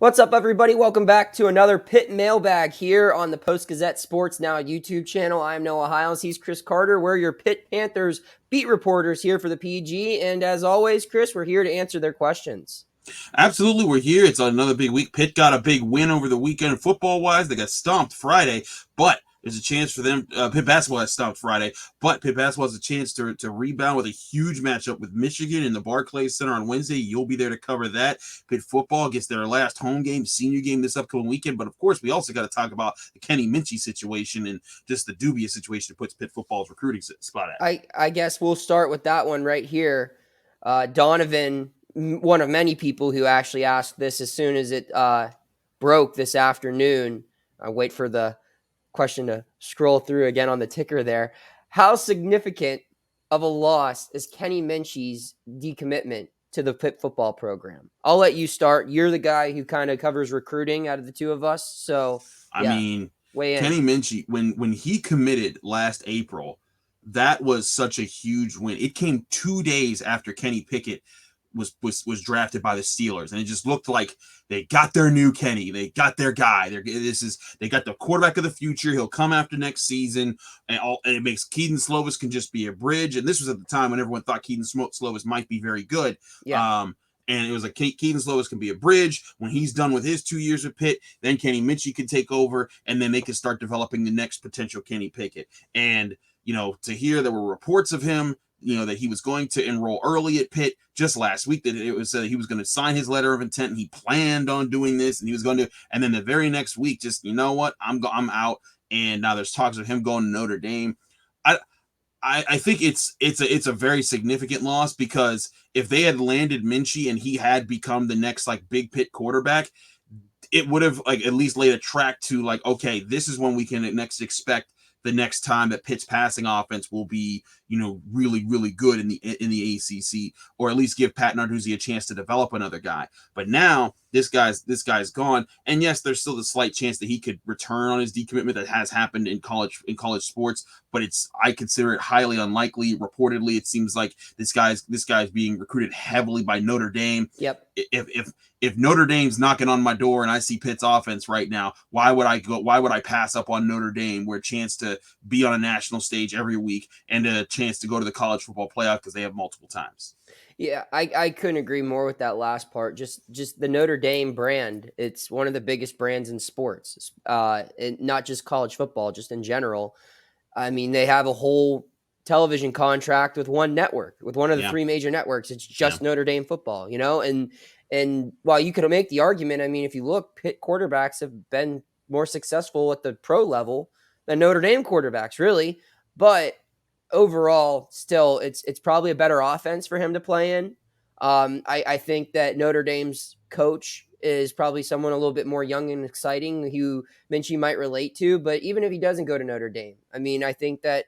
What's up, everybody? Welcome back to another Pitt mailbag here on the Post-Gazette Sports Now YouTube channel. I'm Noah Hiles. He's Chris Carter. We're your Pitt Panthers beat reporters here for the PG. And as always, Chris, we're here to answer their questions. Absolutely, we're here. It's another big week. Pitt got a big win over the weekend football-wise. They got stomped Friday, but there's a chance for them. Pitt basketball has stomped Friday, but Pitt basketball has a chance to rebound with a huge matchup with Michigan in the Barclays Center on Wednesday. You'll be there to cover that. Pitt football gets their last home game, senior game this upcoming weekend. But of course, we also got to talk about the Kenny Minchey situation and just the dubious situation that puts Pitt football's recruiting spot at. I guess we'll start with that one right here. Donovan, one of many people who actually asked this as soon as it broke this afternoon. I wait for the question to scroll through again on the ticker there. How significant of a loss is Kenny Minchey's decommitment to the Pitt football program? I'll let you start. You're the guy who kind of covers recruiting out of the two of us. So, I mean, weigh in. Kenny Minchey, when he committed last April, that was such a huge win. It came 2 days after Kenny Pickett was drafted by the Steelers, and it just looked like they got their new Kenny. They got their guy. They got the quarterback of the future. He'll come after next season, and it makes Keaton Slovis can just be a bridge. And this was at the time when everyone thought Keaton Slovis might be very good. Yeah. And it was like Keaton Slovis can be a bridge. When he's done with his 2 years with Pitt, then Kenny Minchey can take over, and then they can start developing the next potential Kenny Pickett. And, to hear there were reports of him, that he was going to enroll early at Pitt just last week, that it was he was going to sign his letter of intent, and he planned on doing this, and he was going to, and then the very next week, just, what, I'm out. And now there's talks of him going to Notre Dame. I think it's a very significant loss, because if they had landed Minchey and he had become the next big Pitt quarterback, it would have at least laid a track to okay, this is when we can next expect the next time that Pitt's passing offense will be, really, really good in the ACC, or at least give Pat Narduzzi a chance to develop another guy. But now this guy's gone, and yes, there's still a slight chance that he could return on his decommitment. That has happened in college sports, but I consider it highly unlikely. Reportedly, it seems like this guy's being recruited heavily by Notre Dame. Yep. If Notre Dame's knocking on my door and I see Pitt's offense right now, why would I pass up on Notre Dame, where a chance to be on a national stage every week and a chance to go to the college football playoff because they have multiple times? Yeah, I couldn't agree more with that last part. Just the Notre Dame brand. It's one of the biggest brands in sports, not just college football, just in general. I mean, they have a whole television contract with one network, with one of the three major networks. It's just Notre Dame football, and while you could make the argument, I mean, if you look, Pitt quarterbacks have been more successful at the pro level than Notre Dame quarterbacks, really. But overall, still, it's probably a better offense for him to play in. I think that Notre Dame's coach is probably someone a little bit more young and exciting who Minchey might relate to. But even if he doesn't go to Notre Dame, I mean, I think that,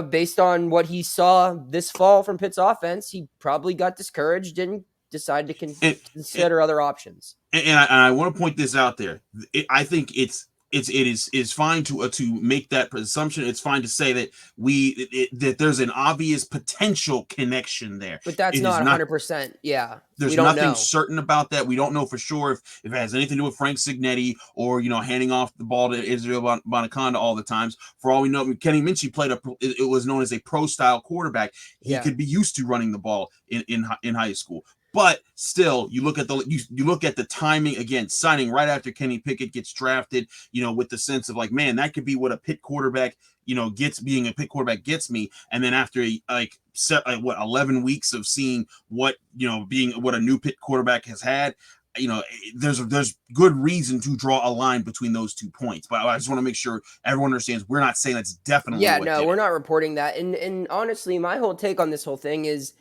based on what he saw this fall from Pitt's offense, he probably got discouraged and decided to consider other options. And I want to point this out there. I think it is fine to make that presumption. It's fine to say that that there's an obvious potential connection there, but that's not 100%. Yeah, there's nothing certain about that. We don't know for sure if it has anything to do with Frank Signetti or handing off the ball to Israel Bonaconda all the times. For all we know, Kenny Minchey played it was known as a pro style quarterback. He could be used to running the ball in high school. But still, you look at the timing again, signing right after Kenny Pickett gets drafted, with the sense of man, that could be what a Pitt quarterback, being a Pitt quarterback gets me. And then after 11 weeks of seeing what, being what a new Pitt quarterback has had, there's good reason to draw a line between those 2 points. But I just want to make sure everyone understands we're not saying that's definitely we're not reporting that. And honestly, my whole take on this whole thing is,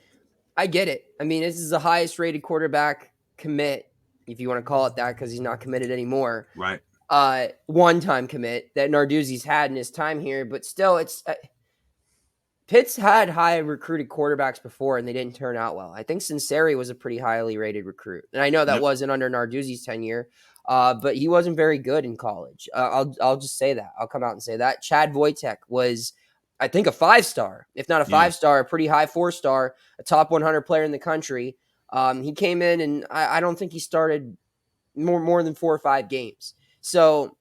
I get it. I mean, this is the highest rated quarterback commit, if you want to call it that, because he's not committed anymore. Right. One-time commit that Narduzzi's had in his time here, but still, it's Pitt's had high recruited quarterbacks before, and they didn't turn out well. I think Sinceri was a pretty highly rated recruit, and I know that wasn't under Narduzzi's tenure, but he wasn't very good in college. I'll just say that. I'll come out and say that. Chad Wojtek was, I think, a 5-star, if not a 5-star, a pretty high 4-star, a top 100 player in the country. He came in, and I don't think he started more than 4 or 5 games. So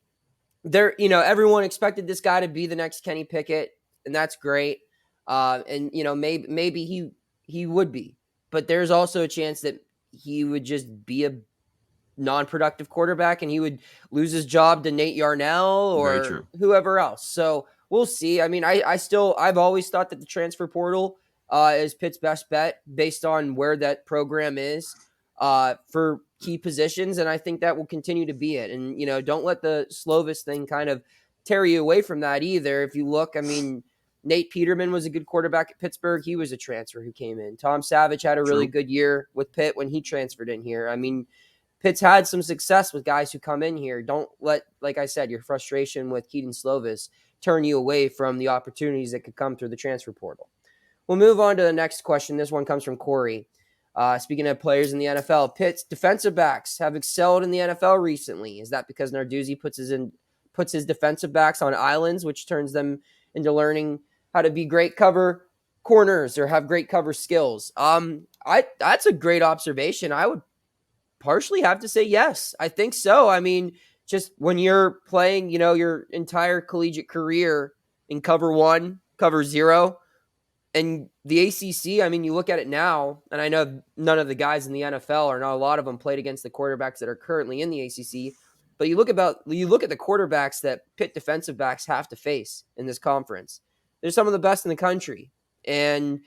there, everyone expected this guy to be the next Kenny Pickett, and that's great. And maybe he would be, but there's also a chance that he would just be a non-productive quarterback and he would lose his job to Nate Yarnell Very or true. whoever else. So we'll see. I mean, I've always thought that the transfer portal is Pitt's best bet based on where that program is for key positions. And I think that will continue to be it. And, don't let the Slovis thing kind of tear you away from that either. If you look, I mean, Nate Peterman was a good quarterback at Pittsburgh. He was a transfer who came in. Tom Savage had a really good year with Pitt when he transferred in here. I mean, Pitt's had some success with guys who come in here. Don't let, like I said, your frustration with Keaton Slovis turn you away from the opportunities that could come through the transfer portal. We'll move on to the next question. This one comes from Corey. Speaking of players in the NFL, Pitt's defensive backs have excelled in the NFL recently. Is that because Narduzzi puts his defensive backs on islands, which turns them into learning how to be great cover corners or have great cover skills? That's a great observation. I would partially have to say yes. I think so. I mean, just when you're playing, your entire collegiate career in cover 1, cover 0, and the ACC, I mean, you look at it now, and I know none of the guys in the NFL, or not a lot of them, played against the quarterbacks that are currently in the ACC, but you look at the quarterbacks that Pitt defensive backs have to face in this conference. They're some of the best in the country. And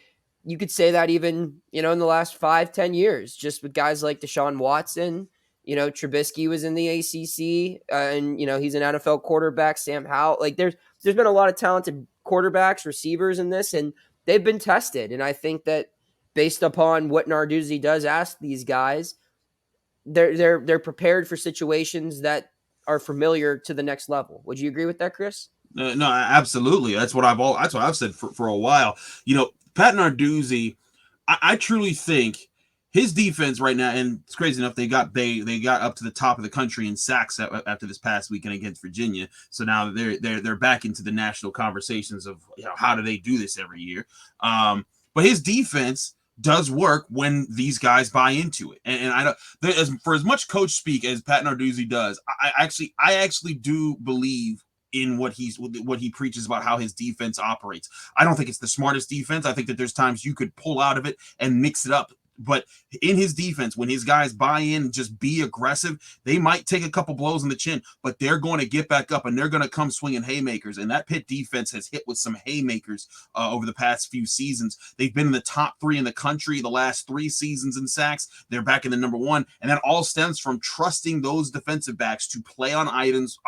you could say that even, in the last 5-10 years, just with guys like Deshaun Watson, Trubisky was in the ACC, and, he's an NFL quarterback, Sam Howell. Like there's been a lot of talented quarterbacks, receivers in this, and they've been tested. And I think that based upon what Narduzzi does ask these guys, they're prepared for situations that are familiar to the next level. Would you agree with that, Chris? No, absolutely. That's what I've said for a while. Pat Narduzzi, I truly think his defense right now, and it's crazy enough, they got up to the top of the country in sacks after this past weekend against Virginia. So now they're back into the national conversations of how do they do this every year. But his defense does work when these guys buy into it, and I don't. For as much coach speak as Pat Narduzzi does, I actually do believe in what he preaches about how his defense operates. I don't think it's the smartest defense. I think that there's times you could pull out of it and mix it up. But in his defense, when his guys buy in, just be aggressive, they might take a couple blows in the chin, but they're going to get back up and they're going to come swinging haymakers. And that Pitt defense has hit with some haymakers over the past few seasons. They've been in the top 3 in the country the last 3 seasons in sacks. They're back in the number 1. And that all stems from trusting those defensive backs to play on islands,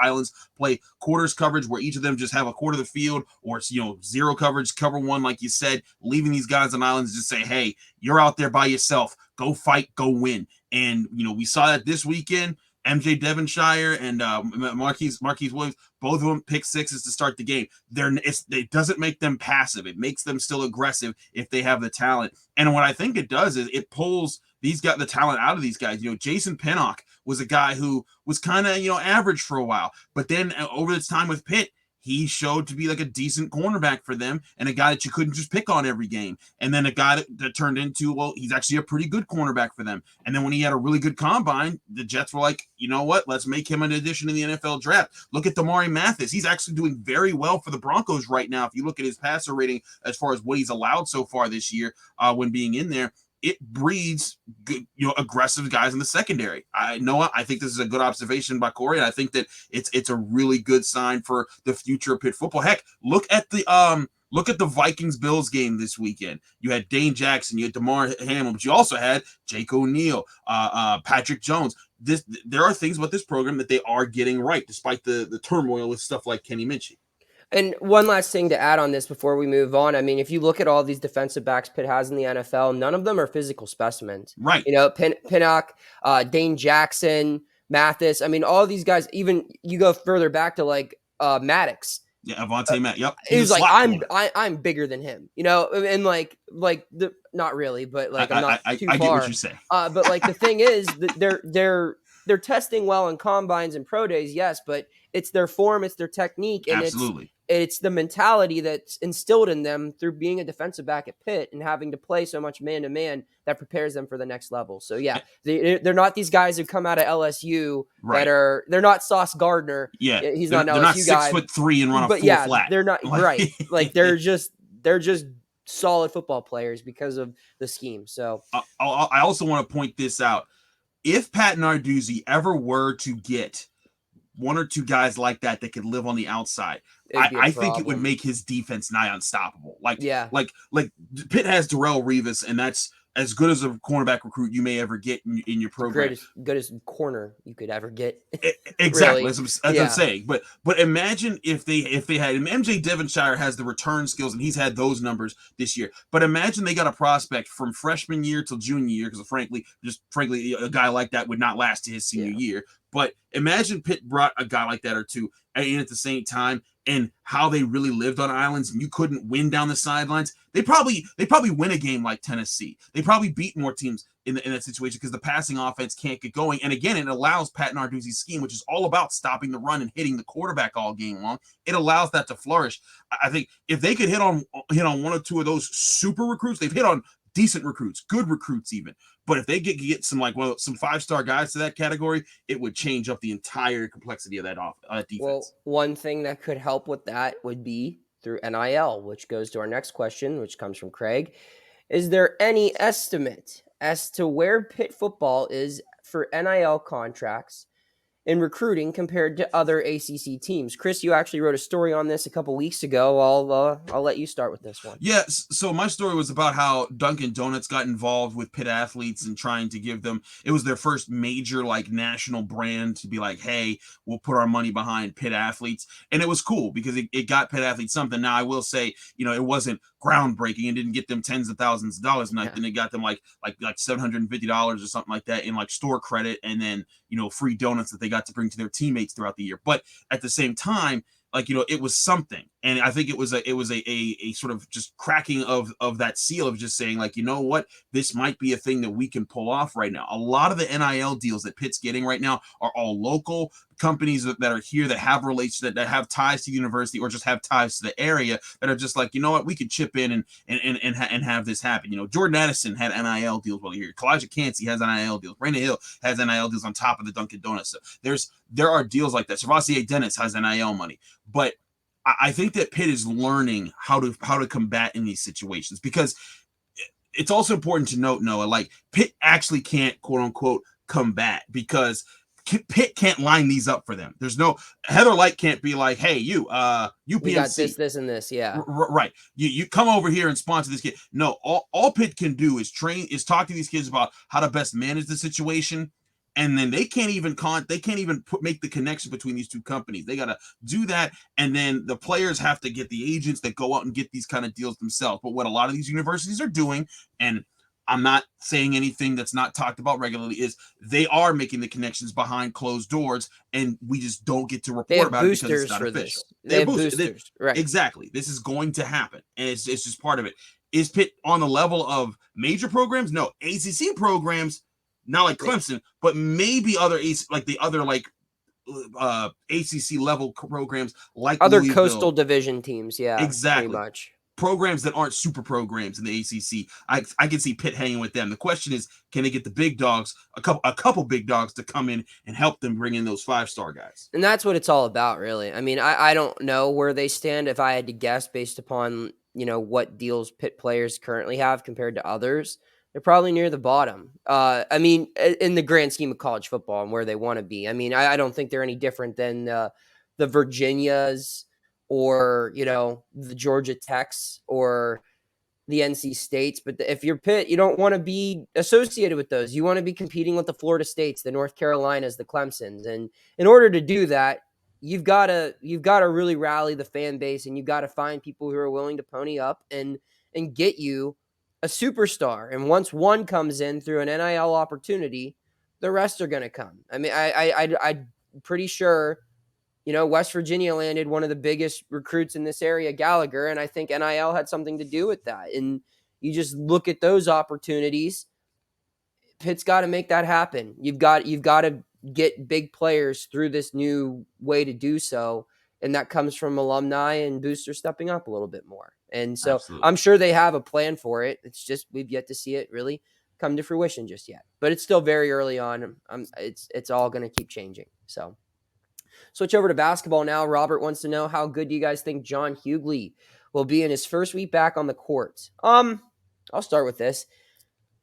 play quarters coverage where each of them just have a quarter of the field, or zero coverage, cover 1, like you said, leaving these guys on islands, just say, hey, you're out there by yourself. Go fight, go win. And, we saw that this weekend. MJ Devonshire and Marquise Williams, both of them pick sixes to start the game. It doesn't make them passive. It makes them still aggressive if they have the talent. And what I think it does is it pulls the talent out of these guys. Jason Pinnock was a guy who was kind of, average for a while. But then over this time with Pitt, he showed to be like a decent cornerback for them and a guy that you couldn't just pick on every game. And then a guy that turned into, well, he's actually a pretty good cornerback for them. And then when he had a really good combine, the Jets were like, you know what? Let's make him an addition in the NFL draft. Look at Damari Mathis. He's actually doing very well for the Broncos right now. If you look at his passer rating as far as what he's allowed so far this year when being in there, it breeds good, aggressive guys in the secondary. I think this is a good observation by Corey, and I think that it's a really good sign for the future of Pitt football. Heck, look at the Vikings-Bills game this weekend. You had Dane Jackson, you had DeMar Hamlin, but you also had Jake O'Neal, Patrick Jones. There are things about this program that they are getting right, despite the turmoil with stuff like Kenny Minchey. And one last thing to add on this before we move on. I mean, if you look at all these defensive backs Pitt has in the NFL, none of them are physical specimens. Right. Pinnock, Dane Jackson, Mathis. I mean, all these guys, even you go further back to like Maddox. Yeah, Avonte Matt. Yep. He's like, I'm bigger than him, and not really, but like I'm not too far. I get what you're saying. But like the thing is that they're they're testing well in combines and pro days, yes, but it's their form, it's their technique, and Absolutely. it's the mentality that's instilled in them through being a defensive back at Pitt and having to play so much man to man that prepares them for the next level. So yeah, they're not these guys who come out of LSU Right. they're not Sauce Gardner. Yeah. He's They're not an not LSU guy, 6'3" and run a but full yeah, flat. they're not right. Like they're just solid football players because of the scheme. So I also want to point this out. If Pat Narduzzi ever were to get one or two guys like that could live on the outside, I think it would make his defense nigh unstoppable. Like Pitt has Darrelle Revis, and that's as good as a cornerback recruit you may ever get in your program. Good as corner you could ever get. Exactly, really. That's what I'm saying. But imagine if they had MJ Devonshire has the return skills, and he's had those numbers this year. But imagine they got a prospect from freshman year till junior year, because frankly, a guy like that would not last to his senior year. But imagine Pitt brought a guy like that or two in at the same time, and how they really lived on islands, and you couldn't win down the sidelines. They probably win a game like Tennessee. They probably beat more teams in that situation because the passing offense can't get going. And again, it allows Pat Narduzzi's scheme, which is all about stopping the run and hitting the quarterback all game long. It allows that to flourish. I think if they could hit on one or two of those super recruits, they've hit on decent recruits, good recruits even. But if they get some some 5-star guys to that category, it would change up the entire complexity of that defense. Well, one thing that could help with that would be through NIL, which goes to our next question, which comes from Craig. Is there any estimate as to where Pitt football is for NIL contracts in recruiting compared to other ACC teams? Chris, you actually wrote a story on this a couple weeks ago. I'll let you start with this one. Yes. So my story was about how Dunkin' Donuts got involved with Pitt athletes and trying to give them, it was their first major national brand to be like, hey, we'll put our money behind Pitt athletes. And it was cool because it got Pitt athletes something. Now I will say, it wasn't groundbreaking and didn't get them tens of thousands of dollars a night. Then it got them like $750 or something like that in store credit, and then free donuts that they got to bring to their teammates throughout the year. But at the same time, it was something. And I think it was a sort of just cracking of that seal of just saying what, this might be a thing that we can pull off right now. A lot of the NIL deals that Pitt's getting right now are all local companies that are here, that have relations, that have ties to the university or just have ties to the area, that are just what, we could chip in and have this happen. Jordan Addison had NIL deals while here. Kalijah Cansey has NIL deals. Raina Hill has NIL deals on top of the Dunkin' Donuts. So there are deals like that. Servassier Dennis has NIL money. But I think that Pitt is learning how to combat in these situations, because it's also important to note, Noah, Pitt actually can't, quote unquote, combat, because Pitt can't line these up for them. There's no, Heather Light can't be like, hey, UPMC, we got this, and this, yeah. Right. You come over here and sponsor this kid. No, all Pitt can do is talk to these kids about how to best manage the situation. And then they can't even make the connection between these two companies. They got to do that. And then the players have to get the agents that go out and get these kind of deals themselves. But what a lot of these universities are doing, and I'm not saying anything that's not talked about regularly, is they are making the connections behind closed doors, and we just don't get to report about it because it's not official. They have boosters. Right. Exactly. This is going to happen, and it's just part of it. Is Pitt on the level of major programs? No. ACC programs, not like Clemson, but maybe other ACC level programs, like other Louisville. Coastal Division teams. Yeah, exactly. Pretty much. Programs that aren't super programs in the ACC. I can see Pitt hanging with them. The question is, can they get the big dogs, a couple big dogs, to come in and help them bring in those 5-star guys? And that's what it's all about, really. I mean, I don't know where they stand. If I had to guess based upon what deals Pitt players currently have compared to others, they're probably near the bottom. I mean, in the grand scheme of college football and where they want to be. I mean, I don't think they're any different than the Virginias or, the Georgia Techs or the NC States. But if you're Pitt, you don't want to be associated with those. You want to be competing with the Florida States, the North Carolinas, the Clemsons. And in order to do that, you've got to really rally the fan base, and you've got to find people who are willing to pony up and get you a superstar. And once one comes in through an NIL opportunity, the rest are going to come. I mean, I'm pretty sure, West Virginia landed one of the biggest recruits in this area, Gallagher, and I think NIL had something to do with that. And you just look at those opportunities. Pitt's got to make that happen. You've got to get big players through this new way to do so. And that comes from alumni and boosters stepping up a little bit more. And so Absolutely. I'm sure they have a plan for it. It's just we've yet to see it really come to fruition just yet. But it's still very early on. It's all going to keep changing. So switch over to basketball now. Robert wants to know, how good do you guys think John Hugley will be in his first week back on the court? I'll start with this.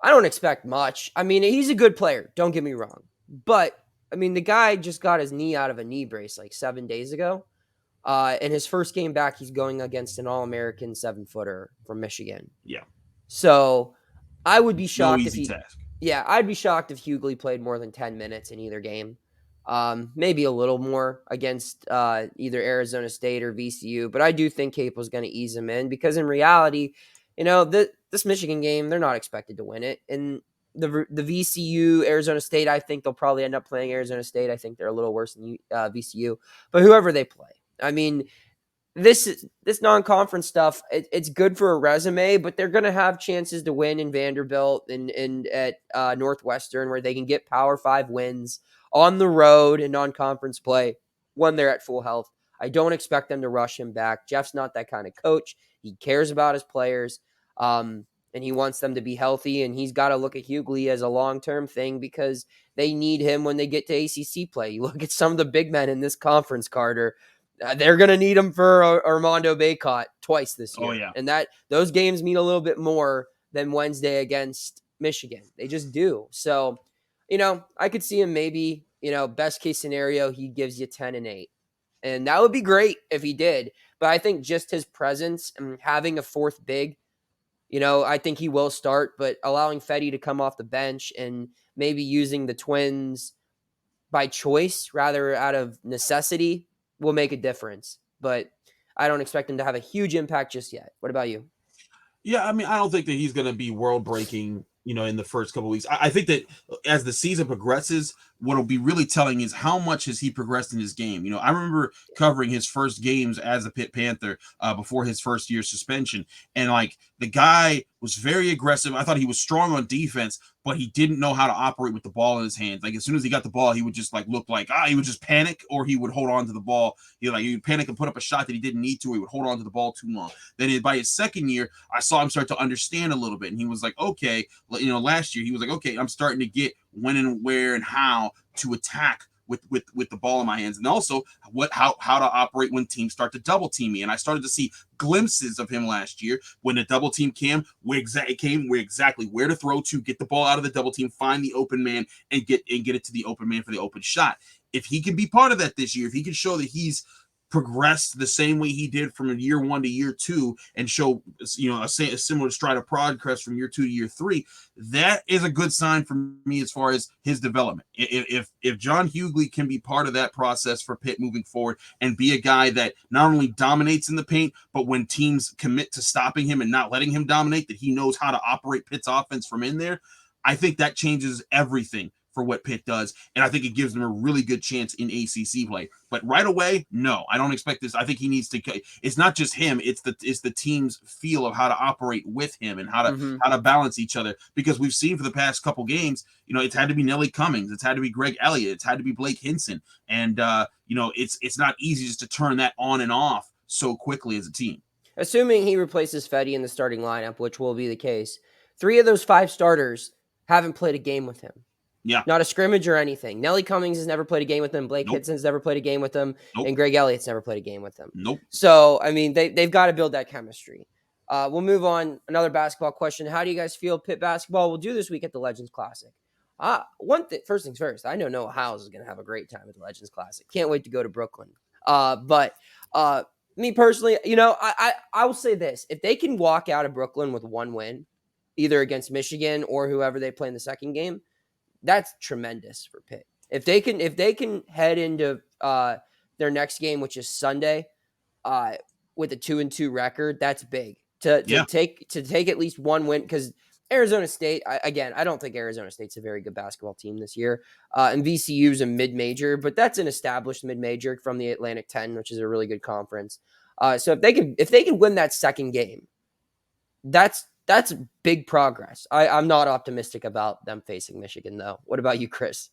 I don't expect much. I mean, he's a good player. Don't get me wrong. But, I mean, the guy just got his knee out of a knee brace like 7 days ago. In his first game back, he's going against an All-American 7-footer from Michigan. Yeah. So I would be No shocked if easy he. task. Yeah, I'd be shocked if Hugley played more than 10 minutes in either game. Maybe a little more against either Arizona State or VCU, but I do think Capel's going to ease him in because in reality, this Michigan game, they're not expected to win it. And the VCU, Arizona State, I think they'll probably end up playing Arizona State. I think they're a little worse than VCU, but whoever they play, I mean, this non-conference stuff, it's good for a resume, but they're going to have chances to win in Vanderbilt and at Northwestern where they can get Power 5 wins on the road in non-conference play when they're at full health. I don't expect them to rush him back. Jeff's not that kind of coach. He cares about his players, and he wants them to be healthy, and he's got to look at Hugley as a long-term thing because they need him when they get to ACC play. You look at some of the big men in this conference, Carter. They're going to need him for Armando Bacot twice this year. Oh, yeah. And those games mean a little bit more than Wednesday against Michigan. They just do. So, I could see him maybe, best case scenario, he gives you 10 and 8. And that would be great if he did. But I think just his presence and having a fourth big, I think he will start, but allowing Fetty to come off the bench and maybe using the Twins by choice rather out of necessity will make a difference. But I don't expect him to have a huge impact just yet. What about you? Yeah, I mean, I don't think that he's going to be world breaking, in the first couple of weeks. I think that as the season progresses, what will be really telling is how much has he progressed in his game. I remember covering his first games as a Pitt Panther before his first year suspension, and like the guy was very aggressive. I thought he was strong on defense, but he didn't know how to operate with the ball in his hands. Like as soon as he got the ball, he would just look like he would just panic, or he would hold on to the ball. He would panic and put up a shot that he didn't need to. Or he would hold on to the ball too long. Then by his second year, I saw him start to understand a little bit, and he was like, okay, last year he was like, okay, I'm starting to get when and where and how to attack with the ball in my hands, and also how to operate when teams start to double team me. And I started to see glimpses of him last year when the double team came, where exactly where to throw to, get the ball out of the double team, find the open man, and get it to the open man for the open shot. If he can be part of that this year, if he can show that he's progressed the same way he did from year 1 to year 2 and show a similar stride of progress from year 2 to year 3, that is a good sign for me as far as his development. If John Hugley can be part of that process for Pitt moving forward and be a guy that not only dominates in the paint, but when teams commit to stopping him and not letting him dominate, that he knows how to operate Pitt's offense from in there, I think that changes everything for what Pitt does, and I think it gives them a really good chance in ACC play. But right away, no, I don't expect this. I think he needs to. It's not just him; it's the team's feel of how to operate with him and how to balance each other. Because we've seen for the past couple games, it's had to be Nelly Cummings, it's had to be Greg Elliott, it's had to be Blake Hinson, and it's not easy just to turn that on and off so quickly as a team. Assuming he replaces Fetty in the starting lineup, which will be the case, 3 of those 5 starters haven't played a game with him. Yeah. Not a scrimmage or anything. Nelly Cummings has never played a game with him. Blake Hinson's never played a game with him. Nope. And Greg Elliott's never played a game with him. Nope. So, I mean, they've got to build that chemistry. We'll move on. Another basketball question. How do you guys feel Pitt basketball will do this week at the Legends Classic? First things first, I know Noah Hiles is going to have a great time at the Legends Classic. Can't wait to go to Brooklyn. But me personally, I will say this. If they can walk out of Brooklyn with 1 win, either against Michigan or whoever they play in the second game, that's tremendous for Pitt. If they can head into their next game, which is Sunday, with a 2-2 record, that's big. To take at least 1 win, because Arizona State, I don't think Arizona State's a very good basketball team this year. And VCU's a mid-major, but that's an established mid-major from the Atlantic 10, which is a really good conference. So if they can win that second game, that's big progress. I'm not optimistic about them facing Michigan, though. What about you, Chris?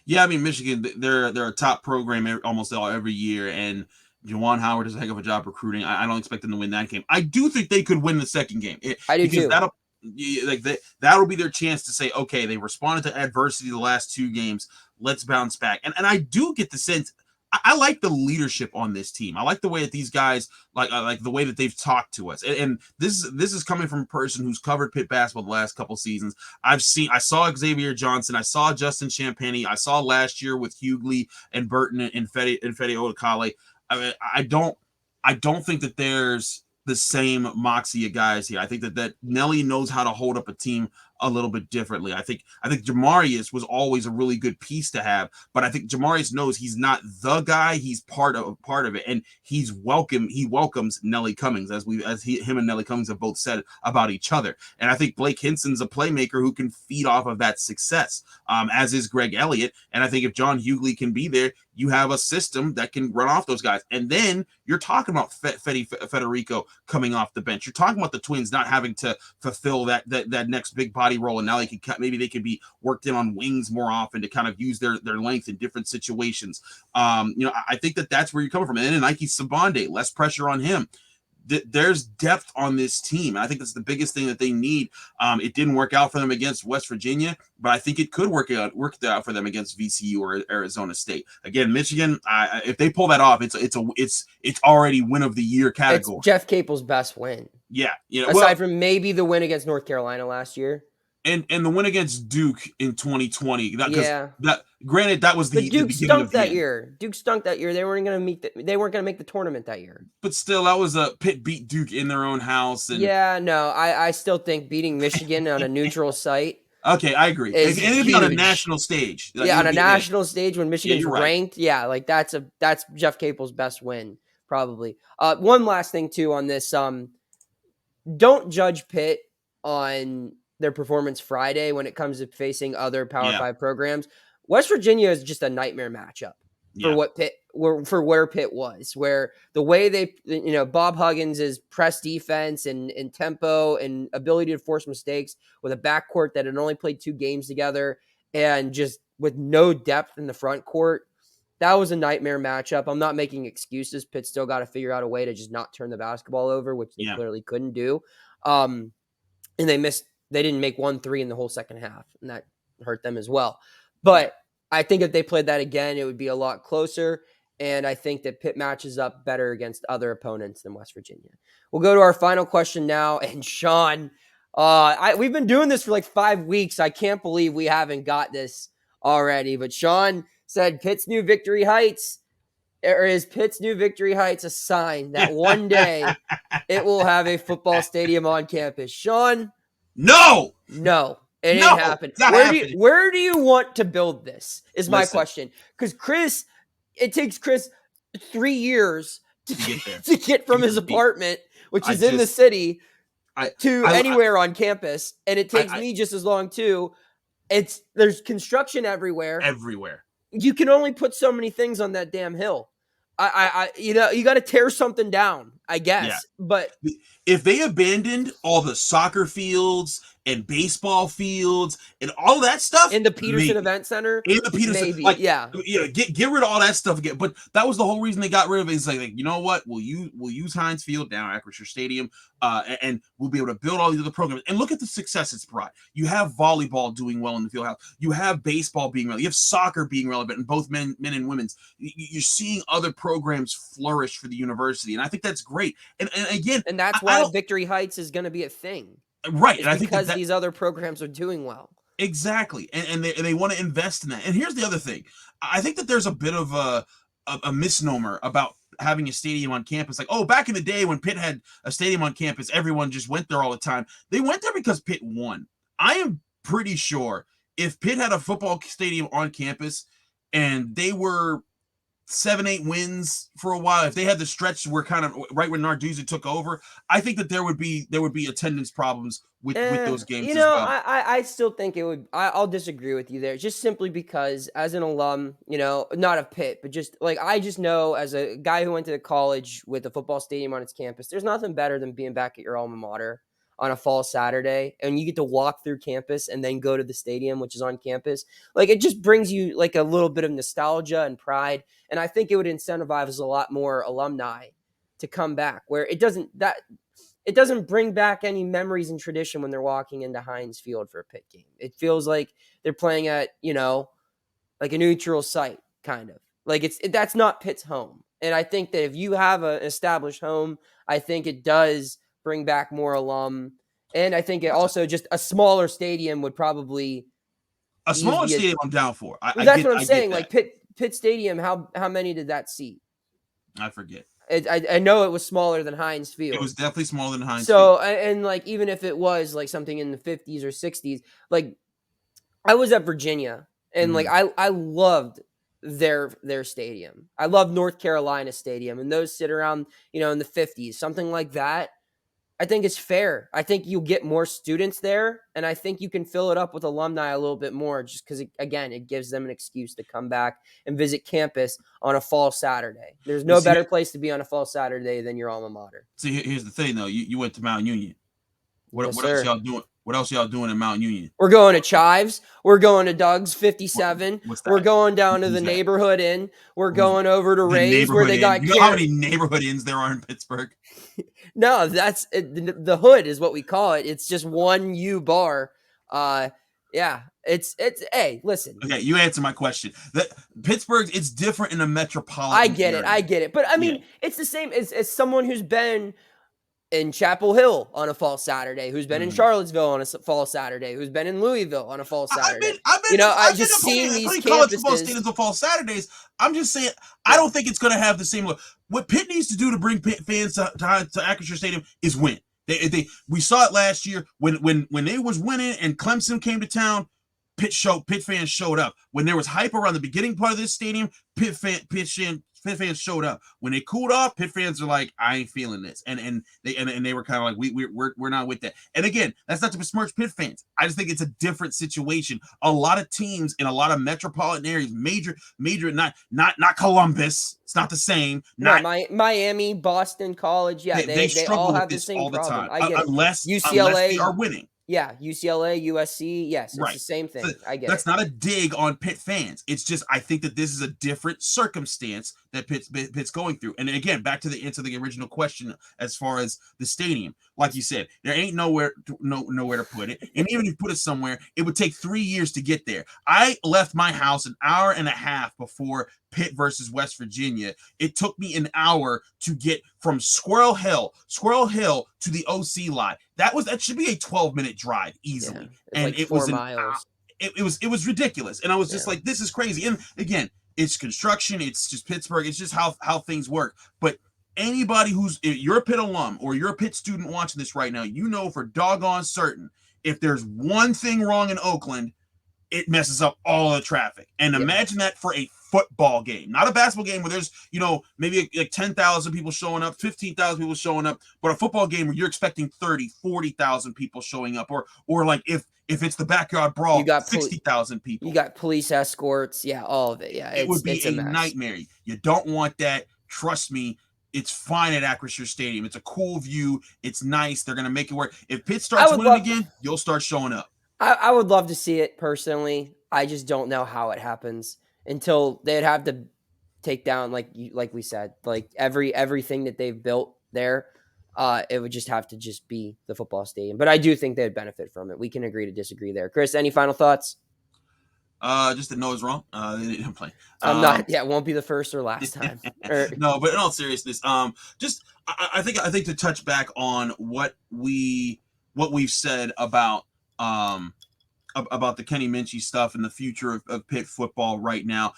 Yeah, I mean Michigan, they're a top program almost every year, and Juwan Howard does a heck of a job recruiting. I don't expect them to win that game. I do think they could win the second game I do because too. that'll be their chance to say, okay, they responded to adversity the last two games. Let's bounce back. And I do get the sense I like the leadership on this team. I like the way that these guys like the way that they've talked to us. And this is coming from a person who's covered Pitt basketball the last couple seasons. I saw Xavier Johnson, I saw Justin Champagnie, I saw last year with Hugley and Burton and Fede Odekale. I mean, I don't think that there's the same moxie of guys here. I think that Nelly knows how to hold up a team a little bit differently. I think Jamarius was always a really good piece to have, but I think Jamarius knows he's not the guy. He's part of it, and he welcomes Nelly Cummings him and Nelly Cummings have both said about each other. And I think Blake Hinson's a playmaker who can feed off of that success, as is Greg Elliott. And I think if John Hugley can be there, you have a system that can run off those guys. And then you're talking about Federico coming off the bench. You're talking about the Twins not having to fulfill that next big body role, and now maybe they could be worked in on wings more often to kind of use their length in different situations. I think that's where you're coming from. And then Nike Sabande, less pressure on him. There's depth on this team. I think that's the biggest thing that they need. It didn't work out for them against West Virginia, but I think it could work out for them against VCU or Arizona State. Again, Michigan, if they pull that off, it's already win of the year category. It's Jeff Capel's best win. Yeah, aside from maybe the win against North Carolina last year. And the win against Duke in 2020. Granted, that was the Duke stunk that year. Duke stunk that year. They weren't going to make the tournament that year. But still, that was Pitt beat Duke in their own house. And yeah, no, I still think beating Michigan on a neutral site. Okay, I agree. And it'd be on a national stage. On a national stage when Michigan's ranked. Right. Yeah, like that's Jeff Capel's best win probably. One last thing too on this. Don't judge Pitt on their performance Friday when it comes to facing other Power 5 programs. West Virginia is just a nightmare matchup for where Pitt was, where the way they, Bob Huggins' press defense and tempo and ability to force mistakes with a backcourt that had only played 2 games together and just with no depth in the front court. That was a nightmare matchup. I'm not making excuses. Pitt still got to figure out a way to just not turn the basketball over, which they clearly couldn't do. And they didn't make 1 3 in the whole second half, and that hurt them as well. But I think if they played that again, it would be a lot closer, and I think that Pitt matches up better against other opponents than West Virginia. We'll go to our final question now, and Sean, we've been doing this for like 5 weeks. I can't believe we haven't got this already, but Sean said Pitt's new victory heights, or is Pitt's new victory heights a sign that one day it will have a football stadium on campus? Sean? No, it ain't happening. Where do you want to build this? Is my question. Because it takes Chris 3 years to get from his apartment, which is in the city, to anywhere on campus, and it takes me just as long too. There's construction everywhere. You can only put so many things on that damn hill. You got to tear something down, I guess. Yeah. But if they abandoned all the soccer fields and baseball fields and all that stuff in the Peterson Event Center, get rid of all that stuff again. But that was the whole reason they got rid of it. It's like you know what? We'll use Heinz Field now, Acrisure Stadium, and we'll be able to build all these other programs. And look at the success it's brought. You have volleyball doing well in the field house. You have baseball being relevant. You have soccer being relevant in both men and women's. You're seeing other programs flourish for the university, and I think that's great. And again, and that's why Victory Heights is going to be a thing. Right. And I think because these other programs are doing well. Exactly. And they want to invest in that. And here's the other thing. I think that there's a bit of a misnomer about having a stadium on campus. Like, oh, back in the day when Pitt had a stadium on campus, everyone just went there all the time. They went there because Pitt won. I am pretty sure if Pitt had a football stadium on campus and they were 7-8 wins for a while, if they had the stretch where kind of right when Narduzzi took over, I think that there would be attendance problems with those games. as well. I still think it would. I'll disagree with you there, just simply because as an alum, not of Pitt, but just like I just know as a guy who went to college with a football stadium on its campus, there's nothing better than being back at your alma mater. on a fall Saturday, and you get to walk through campus and then go to the stadium, which is on campus. Like, it just brings you like a little bit of nostalgia and pride. And I think it would incentivize a lot more alumni to come back, where it doesn't bring back any memories and tradition when they're walking into Heinz Field for a Pitt game. It feels like they're playing at, like a neutral site, kind of. Like, that's not Pitt's home. And I think that if you have an established home, I think it does bring back more alum. And I think it also, just a smaller stadium would probably a smaller stadium I'm down for. That's what I'm saying. Like Pitt Stadium, how many did that seat? I forget. I know it was smaller than Heinz Field. It was definitely smaller than Heinz Field. So, and like, even if it was like something in the 50s or 60s, like, I was at Virginia, and like, I loved their stadium. I love North Carolina Stadium, and those sit around, in the 50s, something like that. I think it's fair. I think you get more students there, and I think you can fill it up with alumni a little bit more, just because, it gives them an excuse to come back and visit campus on a fall Saturday. There's no better place to be on a fall Saturday than your alma mater. See, here's the thing, though. You went to Mount Union. What else y'all doing? What else y'all doing in Mount Union? We're going to Chives. We're going to Doug's 57. We're going down to the neighborhood inn. We're going over to Ray's, where they got. You know how many neighborhood inns there are in Pittsburgh? No, that's the hood is what we call it. It's just one U bar. Yeah, it's. Hey, listen. Okay, you answer my question. Pittsburgh, it's different in a metropolitan. I get it. But I mean, it's the same as someone who's been in Chapel Hill on a fall Saturday, who's been in Charlottesville on a fall Saturday, who's been in Louisville on a fall Saturday. I've just seen these college football stadiums on fall Saturdays. I'm just saying, I don't think it's going to have the same look. What Pitt needs to do to bring Pitt fans to Acrisure Stadium is win. We saw it last year when they was winning and Clemson came to town. Pitt fans showed up. When there was hype around the beginning part of this stadium, Pitt fans showed up. When they cooled off, Pitt fans are like, I ain't feeling this, and they were kind of like, we're not with that. And again, that's not to besmirch Pitt fans. I just think it's a different situation. A lot of teams in a lot of metropolitan areas, major, not Columbus. It's not the same. Not Miami, Boston College. Yeah, they struggle all have with this the same all the problem. time. Unless they are winning. Yeah, UCLA, USC, yes, it's the same thing. So I get that's it. Not a dig on Pitt fans. It's just, I think that this is a different circumstance that Pitt's going through. And again, back to the answer to the original question as far as the stadium. Like you said, there ain't nowhere to put it. And even if you put it somewhere, it would take 3 years to get there. I left my house an hour and a half before Pitt versus West Virginia. It took me an hour to get from Squirrel Hill to the OC lot. That should be a 12-minute drive easily. Yeah, and like it 4 was miles. It was ridiculous. And I was just like, this is crazy. And again, it's construction, it's just Pittsburgh, it's just how things work. But anybody if you're a Pitt alum or you're a Pitt student watching this right now, you know for doggone certain, if there's one thing wrong in Oakland, it messes up all the traffic. And imagine that for a football game, not a basketball game where there's, maybe like 10,000 people showing up, 15,000 people showing up, but a football game where you're expecting 30, 40,000 people showing up, or like if it's the backyard brawl, you got 60,000 people. You got police escorts. Yeah, all of it. Yeah, it would be a nightmare. You don't want that. Trust me. It's fine at Acrisure Stadium. It's a cool view. It's nice. They're going to make it work. If Pitt starts winning again, you'll start showing up. I would love to see it personally. I just don't know how it happens until they'd have to take down, like we said, like everything that they've built there. It would just have to just be the football stadium. But I do think they'd benefit from it. We can agree to disagree there. Chris, any final thoughts? Just that Noah's wrong. They didn't play. I'm not. Yeah, it won't be the first or last time. No, but in all seriousness, I think to touch back on what we've said about the Kenny Minchey stuff and the future of Pitt football right now.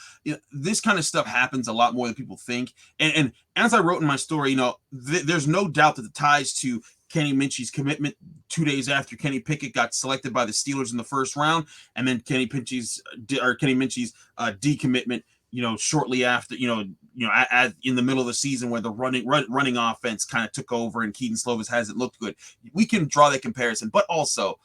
This kind of stuff happens a lot more than people think. And as I wrote in my story, there's no doubt that the ties to Kenny Minchey's commitment 2 days after Kenny Pickett got selected by the Steelers in the first round, and then Kenny Minchey's decommitment, shortly after, in the middle of the season where the running offense kind of took over and Keaton Slovis hasn't looked good. We can draw that comparison, but also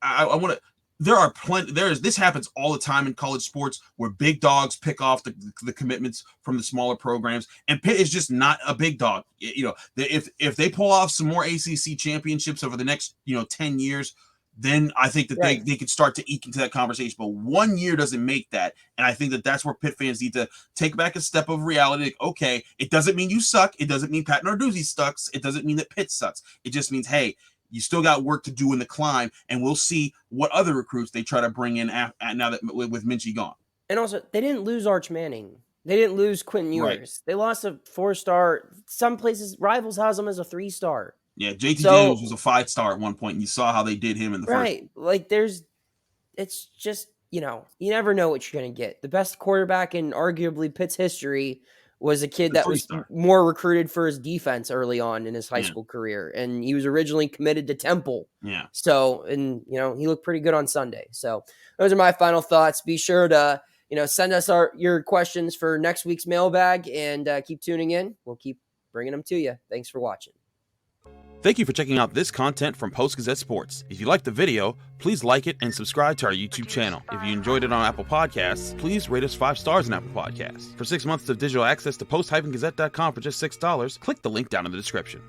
I want to. there are plenty. This happens all the time in college sports where big dogs pick off the commitments from the smaller programs, and Pitt is just not a big dog. If they pull off some more ACC championships over the next 10 years, then I think that they could start to eke into that conversation. But 1 year doesn't make that, and I think that that's where Pitt fans need to take back a step of reality. Like, okay, it doesn't mean you suck. It doesn't mean Pat Narduzzi sucks. It doesn't mean that Pitt sucks. It just means, hey, you still got work to do in the climb, and we'll see what other recruits they try to bring in now that with Minchey gone. And also, they didn't lose Arch Manning. They didn't lose Quentin Ewers. Right. They lost a 4-star. Some places, Rivals has them as a 3-star. Yeah, JT Daniels was a 5-star at one point, and you saw how they did him in the first. Right. Like, it's just, you never know what you're going to get. The best quarterback in arguably Pitt's history was a kid that was more recruited for his defense early on in his high school career. And he was originally committed to Temple. Yeah. So, and, he looked pretty good on Sunday. So those are my final thoughts. Be sure to, send us your questions for next week's mailbag, and keep tuning in. We'll keep bringing them to you. Thanks for watching. Thank you for checking out this content from Post-Gazette Sports. If you liked the video, please like it and subscribe to our YouTube channel. If you enjoyed it on Apple Podcasts, please rate us 5 stars on Apple Podcasts. For 6 months of digital access to post-gazette.com for just $6, click the link down in the description.